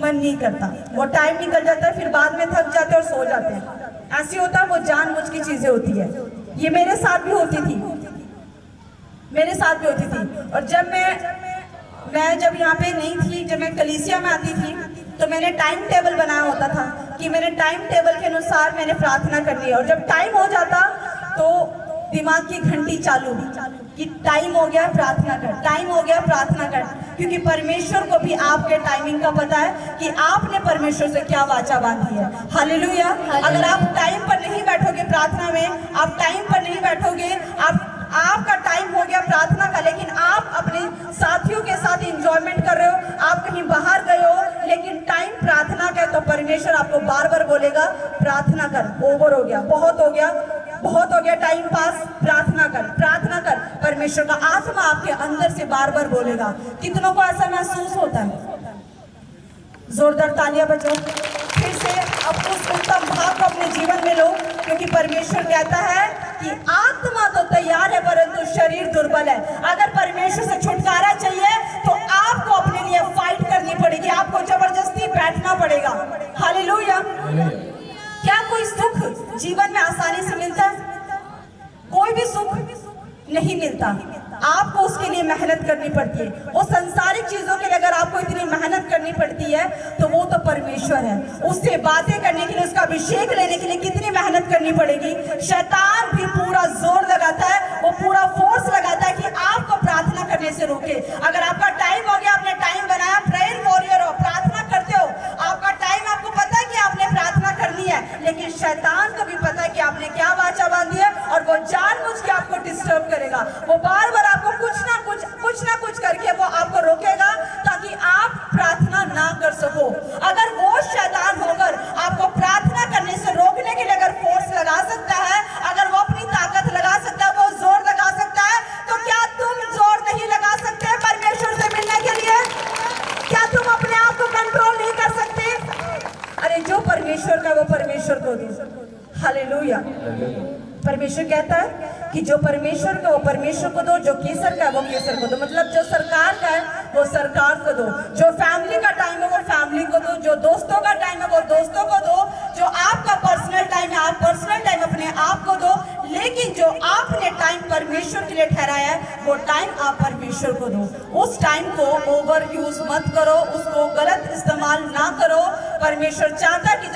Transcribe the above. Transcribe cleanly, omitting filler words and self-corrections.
मन नहीं करता, वो टाइम निकल जाता है, फिर बाद में थक जाते हैं और सो जाते हैं। ऐसे होता है, वो जानबूझ की चीजें होती है। ये मेरे साथ भी होती थी, मेरे साथ भी होती थी। और जब जब यहाँ पे नहीं थी, जब मैं कलीसिया में आती थी, तो मैंने टाइम टेबल बनाया होता था कि मैंने टाइम टेबल के अनुसार मैंने प्रार्थना करनी है। और जब टाइम हो जाता तो दिमाग की घंटी चालू कि टाइम हो गया प्रार्थना कर, टाइम हो गया प्रार्थना कर, क्योंकि परमेश्वर को भी आपके टाइमिंग का पता है कि आपने परमेश्वर से क्या वाचा बांधी है। हालेलुया। अगर आप टाइम पर नहीं बैठोगे प्रार्थना में, आप टाइम पर नहीं बैठोगे, आपका टाइम हो गया प्रार्थना का, लेकिन आप अपने साथियों के साथ एंजॉयमेंट कर रहे हो, आप कहीं बाहर गए हो, लेकिन टाइम प्रार्थना का है, तो परमेश्वर आपको बार बार बोलेगा प्रार्थना कर, ओवर हो गया, बहुत हो गया, बहुत हो गया टाइम पास, प्रार्थना कर, प्रार्थना कर। परमेश्वर का आत्मा आपके अंदर से बार बार बोलेगा। कितनों को ऐसा महसूस होता है? जोरदार तालियां बजाओ फिर से। अब उस उत्तम भाव को अपने जीवन में लो, क्योंकि परमेश्वर कहता है कि आत्मा तो तैयार है परंतु शरीर दुर्बल है। अगर परमेश्वर से छुटकारा चाहिए तो आपको अपने लिए फाइट करनी पड़ेगी, आपको जबरदस्ती बैठना पड़ेगा। हालेलुया। क्या कोई सुख जीवन में आसानी से मिलता है? कोई भी सुख नहीं मिलता, आपको उसके लिए मेहनत करनी पड़ती है। वो सांसारिक चीजों के लिए अगर आपको इतनी मेहनत करनी पड़ती है तो वो तो परमेश्वर है, उससे बातें करने के लिए, उसका अभिषेक लेने के लिए कितनी मेहनत करनी पड़ेगी। शैतान भी पूरा जोर लगाता है, वो पूरा फोर्स लगाता है कि आपको प्रार्थना करने से रोके। अगर आपका टाइम हो गया, आपने टाइम बनाया, प्रेयर वॉरियर हो, प्रार्थना करते हो, आपका टाइम, आपको पता है कि आपने प्रार्थना करनी है, लेकिन शैतान को भी पता है कि आपने क्या वाचा बांधी है, और वो जानबूझ के आपको डिस्टर्ब करेगा। वो बार बार आपको कुछ ना कुछ करके वो आपको रोकेगा ताकि आप प्रार्थना ना कर सको। अगर वो शैतान होकर आपको प्रार्थना करने से रोकने के लिए अगर फोर्स लगा सकता है, अगर वो अपनी ताकत लगा सकता है, वो जोर लगा सकता है, तो क्या तुम जोर नहीं लगा सकते परमेश्वर से मिलने के लिए? क्या तुम अपने आप को कंट्रोल नहीं कर सकते? अरे जो परमेश्वर का वो परमेश्वर को दो। हालेलुया। परमेश्वर कहता है कि जो परमेश्वर का वो परमेश्वर को दो, जो केसर का है वो केसर को दो। मतलब जो सरकार का है वो सरकार को दो, जो फैमिली का टाइम है वो फैमिली को दो, जो दोस्तों का टाइम है वो दोस्तों को दो, जो आपका पर्सनल टाइम है आप पर्सनल टाइम अपने आप को दो। लेकिन जो आपने टाइम परमेश्वर के लिए ठहराया है वो टाइम आप परमेश्वर को दो। उस टाइम को ओवर यूज मत करो, उसको गलत इस्तेमाल ना करो। परमेश्वर चाहता कि